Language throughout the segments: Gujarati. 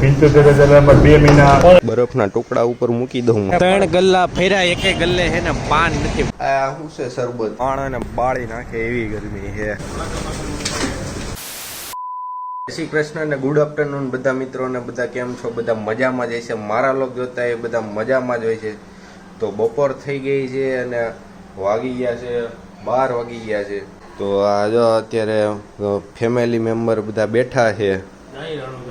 $75,000 2 મહિના બરફના ટુકડા ઉપર મૂકી દઉં. 3 ગલ્લા ફેર્યા, એકે ગલ્લે હે ને પાન નથી. આ શું છે શરબત? પાણાને બાળી નાખે એવી ગરમી છે. જય શ્રી કૃષ્ણ ને ગુડ આફ્ટરનૂન બધા મિત્રોને. બધા કેમ છો? બધા મજામાં જ હશે. મારા લોક જોતા એ બધા મજામાં જ હોય છે. તો બપોર થઈ ગઈ છે અને વાગી ગયા છે 12 વાગી ગયા છે. તો આ જો અત્યારે ફેમિલી મેમ્બર બધા બેઠા છે.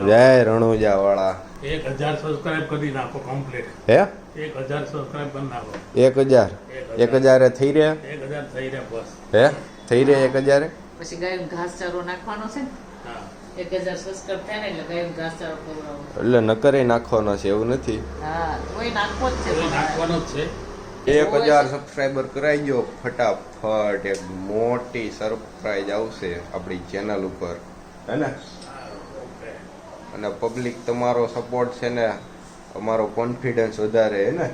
જય રણુજા વાળા. 1000 સબસ્ક્રાઇબ કરી નાખો કમ્પ્લીટ. હે 1000 સબસ્ક્રાઇબ કરી નાખો. 1000 થઈ રહ્યા? 1000 થઈ રહ્યા બસ. હે થઈ રહ્યા 1000? પછી ગાયનો ઘાસચારો નાખવાનો છે ને. હા 1000 સબસ્ક્રાઇબ થાય ને એટલે ગાયનો ઘાસચારો ખવડાવો. એટલે નકરે નાખવાનો છે એવું નથી. હા તોય નાખવો જ છે. તો નાખવાનો જ છે. 1000 સબસ્ક્રાઈબર કરાઈ ગયો ફટાફટ. એક મોટી સરપ્રાઈઝ આવશે આપણી ચેનલ ઉપર, હે ને? અને પબ્લિક તમારો સપોર્ટ છે ને અમારો કોન્ફિડન્સ વધારે, હે ને?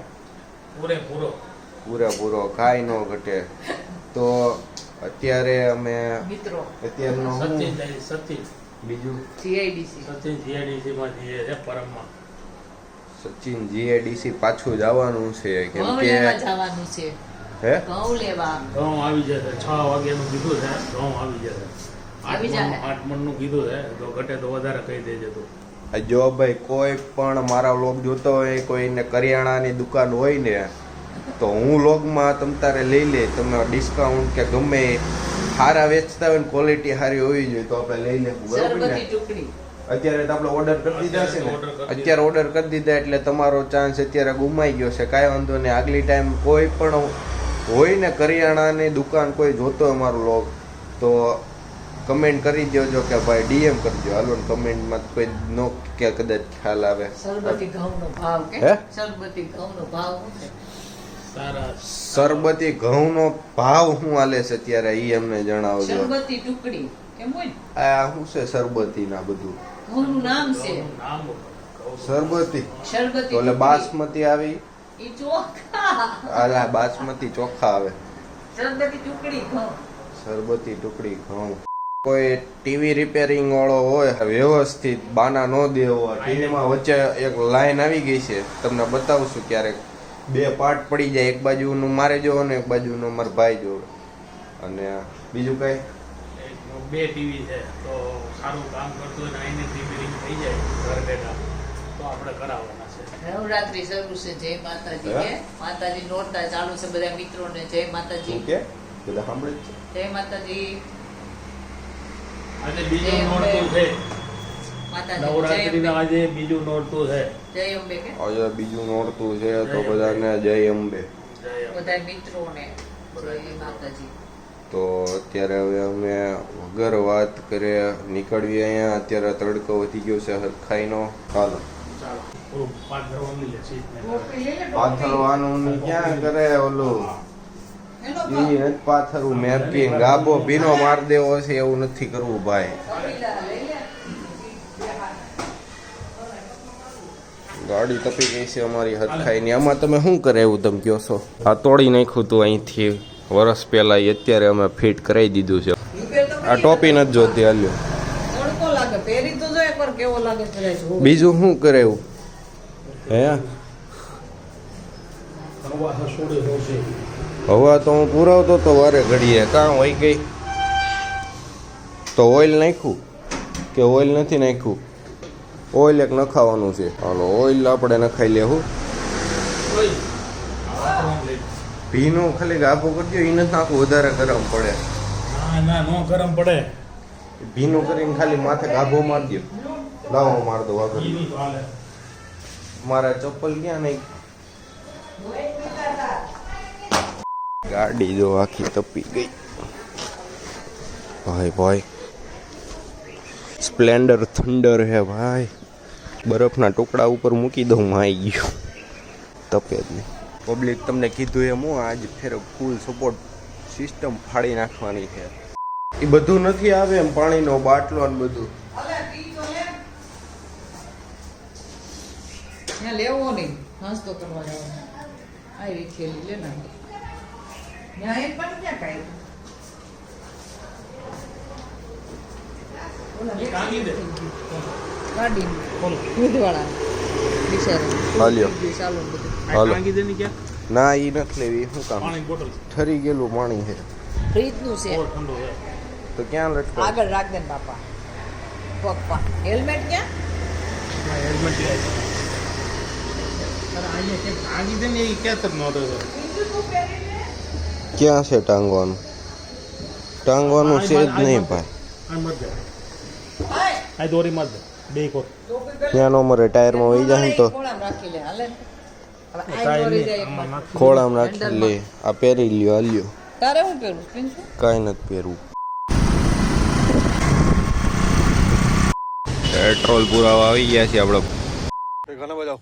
પૂરેપૂરો કાંઈ ન ઘટે. તો અત્યારે અમે મિત્રો અત્યારનો સચિન બીજું GIDC માં જઈએ છે પરમમાં. સચિન GIDC પાછું જવાનું છે કેમ ઘઉં કે લેવા જવાનું છે. હે ઘઉં લેવા ઘઉં આવી જશે 6 વાગ્યાનું કીધું છે. ઘઉં આવી જશે. આવી જાય. 8 મણનું કીધું છે. તો ઘટે તો વધારે કહી દેજે તું. જો ભાઈ કોઈ પણ મારા વ્લોગ જોતો હોય, કોઈને કરિયાણાની દુકાન હોય ને, તો હું વ્લોગમાં તમ તારે લઈ લે. તમે ડિસ્કાઉન્ટ કે ગમે સારા વેચતા હોય ને ક્વોલિટી સારી હોવી જોઈએ તો આપણે લઈ લેવું, બરાબર શરબતી ને? ટુકડી અત્યારે તો આપણે ઓર્ડર કરી દીધા છે ને. અત્યારે ઓર્ડર કરી દીધા એટલે તમારો ચાન્સ અત્યારે ગુમાઈ ગયો છે. કાંઈ વાંધો નહીં. આગલી ટાઈમ કોઈ પણ હોય ને કરિયાણાની દુકાન કોઈ જોતો હોય મારું વ્લોગ તો કમેન્ટ કરી દેજો કે ભાઈ DM કરજો. હાલો ને કમેન્ટમાં કોઈ નો કે કદાચ ખ્યાલ આવે. શરબતી ઘઉંનો ભાવ કે હે? શરબતી ઘઉંનો ભાવ શું છે? સારા સરબતી ઘઉંનો ભાવ શું હાલે છે અત્યારે ઈ અમને જણાવજો. શરબતી ટુકડી કેમ હોય ને? આ શું છે સરબતી ના બધું? ઘઉંનું નામ છે નામ સરબતી. શરબતી તો એટલે બાસમતી આવી? ઈ ચોખા. આલા બાસમતી ચોખા આવે. શરબતી ટુકડી ઘઉં. સરબતી ટુકડી ઘઉં. કોઈ ટીવી રિપેરિંગ વાળો હોય વ્યવસ્થિત બાના નો દેવો. ટીવીમાં વચ્ચે એક લાઈન આવી ગઈ છે, તમને બતાવશું ક્યારેક. 2 પાર્ટ પડી જાય, એક બાજુનું મારે જોવો ને એક બાજુનો મારા ભાઈ જોવે. અને બીજું કઈ 2 ટીવી છે તો સારું કામ કરતું હોય ને આઈને રિપેરિંગ થઈ જાય ઘર બેઠા તો આપણે કરાવવાના છે. નવરાત્રી શરૂ છે. જય માતાજી કે માતાજી નોરતા ચાલુ છે. બધા મિત્રોને જય માતાજી. શું કે બધા સાંભળે છે? જય માતાજી. આજે બીજું નોરતું છે. માતાજી નવરાત્રીના આજે બીજું નોરતું છે. જય અંબે કે આજે બીજું નોરતું છે તો બધાને જય અંબે. બધા મિત્રોને જય માતાજી. તો અત્યારે હવે અમે વગર વાત કરે નીકળીએ અહીંયા. અત્યારે તડકો વધી ગયો છે હરખાઈનો. ચાલો ચાલો પૂરું પાથરવાનું લઈ લે સીટ ને. પાથરવાનું ક્યાં કરે ઓલું ઈ નથી પાથરવું. મેપી ગાબો ભીનો માર દેવો છે એવું નથી કરવું ભાઈ. ગાડી તપી ગઈ છે અમારી હરખાઈની. આમાં તમે શું કરે એવું તમે કહો છો? આ તોડી નાખ્યું તું અહીંથી વર્ષ પહેલા. અત્યારે અમે ફિટ કરાવી દીધું છે. આ ટોપી નથી જોતી. હાલ્યો તડકો લાગે. પહેરી તો જો એકવાર કેવો લાગે છે. બીજું શું કરે એવું? હે હવા છોડે રોશે. હવા તો હું પુરાવતો તો વારે ઘડીએ. કાં હોય ગઈ તો ઓઇલ નાખ્યું કે ઓઇલ નથી નાખ્યું? ઓઇલ એક નખાવાનું છે. હાલો ઓઇલ આપણે નખાઈ લેવું. ભીનું ખાલી ગાભો કરજો. એ નથી નાખવું, વધારે ગરમ પડે. ના નો ગરમ પડે. ભીનું કરીને ખાલી માથે ગાભો મારજો. લાવો માર દો આગળ. ઈ નહીં તો હાલે. મારા ચપ્પલ ક્યાં નહીં? ગાડી જો આખી તપી ગઈ ભાઈ. ભાઈ સ્પ્લેન્ડર થંડર હે ભાઈ. બરફના ટુકડા ઉપર મૂકી દઉં માઈ ગયું. તપે જ નહીં. પબ્લિક તમને કીધું એમ હું આજ ફેર ફૂલ સપોર્ટ સિસ્ટમ ફાડી નાખવાની છે. એ બધું નથી આવે એમ પાણીનો બાટલો ને બધું. ત્યાં લેવો નહીં. નાસ્તો કરવા જવાનો. આવી થેલી લે ને. ત્યાં એક પણ ક્યાં કાંઈ કાંગી દે. ગાડી બોલો દૂધવાળા બિચારા હાલ્યો. ચાલો બધું આ હાલો. ટાંકી દેની ક્યાં ના ઈ નથી લેવી, શું કામ? પાણી બોટલ ઠરી ગયેલું પાણી છે ફ્રીજનું છે ઓર ઠંડો છે તો ક્યાં લટકાવ? આગળ રાખ દે ને બાપા પપ્પા હેલ્મેટ ક્યાં આ હેલ્મેટ લે અરે અહીંયા કે ટાંકી દેને એ કેતર નહોતો તો ક્યાં છે ટાંગવાનું? ટાંગવાનું છે જ નહીં ભાઈ. આ મત દે આ દોરી મત દે બે કોર ત્યાં નો મરે ટાયરમાં વહી જાય ને તો ખોળામાં રાખી લે હાલે ને. હવે આ ટાઈમ દોરી નહીં. જાય એક આમાં બાજુ. નાખી. ખોળામાં રાખી લે. આ પહેરી લ્યો, હાલ્યો. તારે શું પહેરવું પિન્ટુ? કાંઈ નથી પહેરવું. પેટ્રોલ પુરાવા આવી ગયા છે આપણે. ઘણા બધા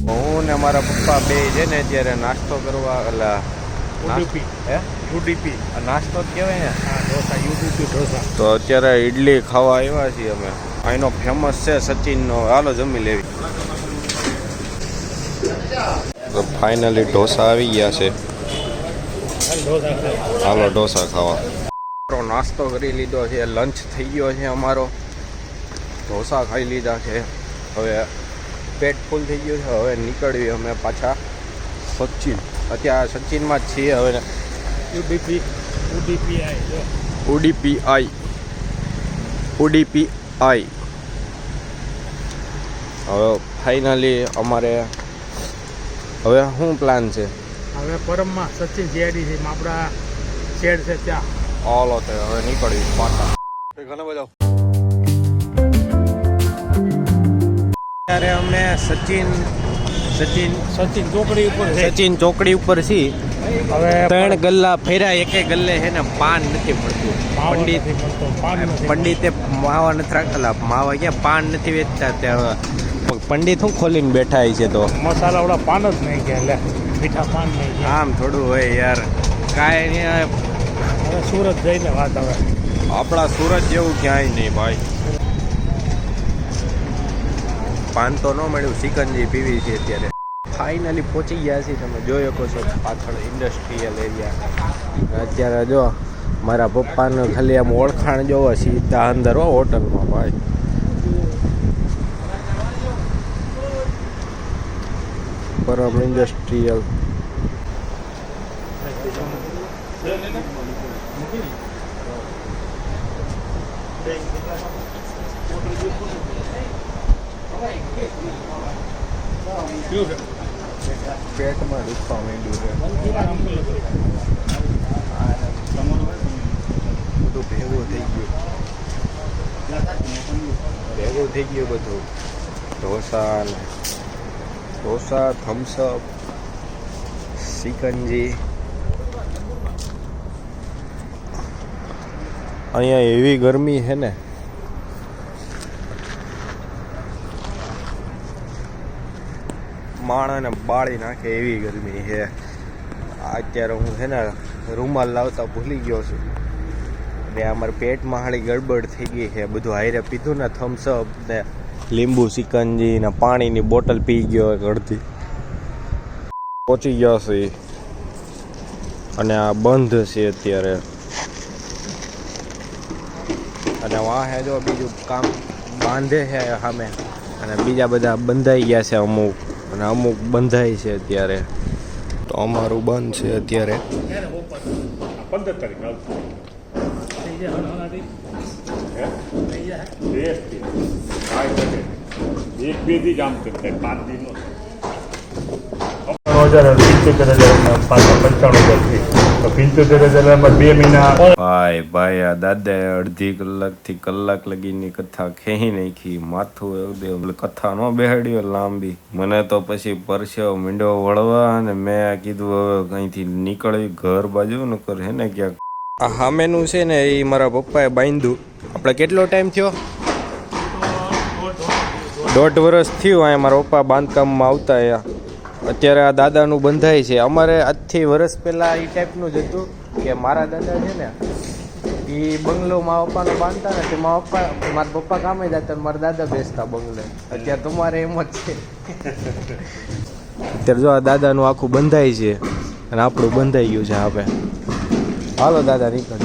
હું ને મારા પપ્પા બે છે ને અત્યારે નાસ્તો કરવા ઉડીપી હે ઉડીપી આ નાસ્તો જ કહેવાય ને. હા ઢોસા યુડીપી ઢોસા તો અત્યારે ઈડલી ખાવા આવ્યા છીએ અમે. અહીંનો ફેમસ છે સચિનનો. હાલો જમી લેવી. તો ફાઇનલી ઢોસા આવી ગયા છે. ઢોસા ખાય હાલો ઢોસા ખાવા. નાસ્તો કરી લીધો છે, લંચ થઈ ગયો છે અમારો. ઢોસા ખાઈ લીધા છે. હવે પેટ ફૂલ થઈ ગયું છે. હવે નીકળવી અમે પાછા સચિન. અત્યારે સચિનમાં જ છીએ હવે. યુડીપી ઉડીપી આય જો ઉડીપી આઈ. હવે ફાઇનલી અમારે હવે શું પ્લાન છે? હવે પરમમાં સચિન જીઆઈડી છે આપણા શેડ છે ત્યાં ઓલો તો હવે નીકળવી પાછા. ઘણા બધા અત્યારે અમે સચિન ચોકડી ઉપર છે સચિન ચોકડી ઉપર છીએ. હવે 3 ગલ્લા ફેર્યા, એકે ગલ્લે છે ને પાન નથી મળતું. પંડિત પંડિત પંડિતે માવા નથી રાખેલા. માવા ક્યાં પાન નથી વેચતા ત્યાં. પંડિત શું ખોલીને બેઠા છે તો મસાલા વાળા પાન જ નહીં ગયા લે મીઠા પાન નહીં ગયા આમ થોડું હોય યાર. કાંઈ નહીં. હવે સુરત જઈને વાત હવે આપણા સુરત જેવું ક્યાંય નહીં ભાઈ. પાન તો ન મળ્યું. સિકંજી પીવી છે અત્યારે. ફાઇનલી પહોંચી ગયા છીએ. તમે જોઈ શકો છો પાછળ ઇન્ડસ્ટ્રીયલ એરિયા. અત્યારે જો મારા પપ્પાને ખાલી આમ ઓળખાણ જોવો સીધા અંદર હો હોટલમાં ભાઈ. પરમ ઇન્ડસ્ટ્રીયલ. પેટમાં દુખવા માંડ્યું છે. બધું ભેગું થઈ ગયું બધું. ઢોસા થમ્સઅપ સિકંજી. અહીંયા એવી ગરમી છે ને. માણસને બાળી નાખે એવી ગરમી છે. અત્યારે હું છે ને રૂમાલ લાવતા ભૂલી ગયો છું. ને અમારા પેટમાં હાળી ગડબડ થઈ ગઈ છે. બધું હારે પીધું ને થમ્સઅપ ને લીંબુ સિકંજી ને પાણીની બોટલ પી ગયો અડધી. પહોંચી ગયા છે અને આ બંધ છે અત્યારે. અને વાહે જો બીજું કામ બાંધે છે સામે. અને બીજા બધા બંધાઈ ગયા છે અમુક. અને અમુક બંધાય છે અત્યારે. તો અમારું બંધ છે અત્યારે. 15 તારીખ આવશે થઈ જાય હણાથી થઈ જાય એક બે દી કામ કરતા 5 દિન ભાઈ આ દાદાએ અડધી કલાકથી કલાક લગીની કથા ખેહી નાખી. માથું એવું દે કથા ન બેહાડ્યો લાંબી. મને તો પછી પરસેવો મીંડો વળવા અને મેં કીધું હવે અહીંથી નીકળવી ઘર બાજુ ન કર હે ને ક્યાંક. આ સામેનું છે ને એ મારા પપ્પાએ બાંધ્યું. આપણે કેટલો ટાઈમ થયો? 1.5 વર્ષ થયું. અહીંયા મારા પપ્પા બાંધકામમાં આવતા અહીંયા. અત્યારે આ દાદાનું બંધાય છે. અમારે આજથી વર્ષ પહેલાં એ ટાઈપનું જ હતું કે મારા દાદા છે ને એ બંગલો મારા પપ્પાનો બાંધતા ને તે મારા પપ્પા કામે જતા ને મારા દાદા બેસતા બંગલે. અત્યારે તમારે એમ જ છે. અત્યારે જો આ દાદાનું આખું બંધાય છે અને આપણું બંધાઈ ગયું છે હવે. હાલો દાદા નીકળ.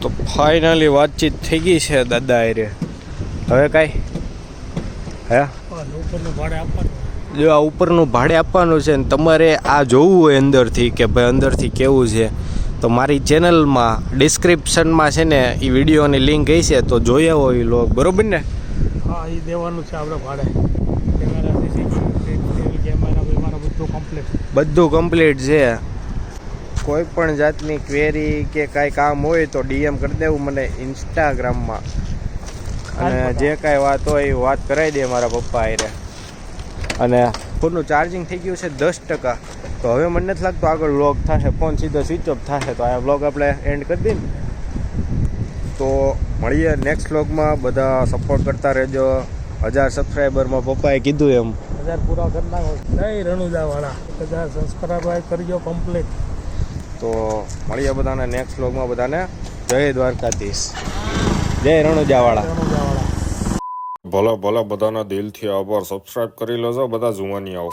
તો ફાઇનલી વાતચીત થઈ ગઈ છે દાદા હારે. હવે કાંઈ હે ઉપરનું ભાડે આપવાનું. જો આ ઉપરનું ભાડે આપવાનું છે ને તમારે આ જોવું હોય અંદરથી કે ભાઈ અંદરથી કેવું છે તો મારી ચેનલમાં ડિસ્ક્રિપ્શનમાં છે ને એ વિડીયોની લિંક હઈ છે તો જોઈ આવો એ લોક. બરોબર ને? હા, એ દેવાનું છે આપણે ભાડે. કેમેરા બધું કમ્પ્લીટ. બધું કમ્પ્લીટ છે. કોઈ પણ જાતની ક્વેરી કે કાંઈ કામ હોય તો DM કરી દેવું મને ઇન્સ્ટાગ્રામમાં. અને જે કાંઈ વાત હોય એ વાત કરાવી દે મારા પપ્પા હારે. અને ફોનનું ચાર્જિંગ થઈ ગયું છે 10%. તો હવે મને નથી લાગતું આગળ વ્લોગ થશે. ફોન સીધો સ્વિચ ઓફ થશે તો આ વ્લોગ આપણે એન્ડ કરી દઈએ ને. તો મળીએ નેક્સ્ટ વ્લોગમાં. બધા સપોર્ટ કરતા રહેજો. 1000 સબસ્ક્રાઈબરમાં પપ્પાએ કીધું એમ 1000 પૂરા કરી નાખો. જય રણુજાવાળા. 1000 સબસ્ક્રાઈબર કરજો કમ્પ્લીટ. તો મળીએ બધાને નેક્સ્ટ વ્લોગમાં. બધાને જય દ્વારકાધીશ, જય રણુજાવાળા. ભલે ભલે બધાના દિલથી આભાર. સબસ્ક્રાઇબ કરી લેજો બધા જુવાની આવો.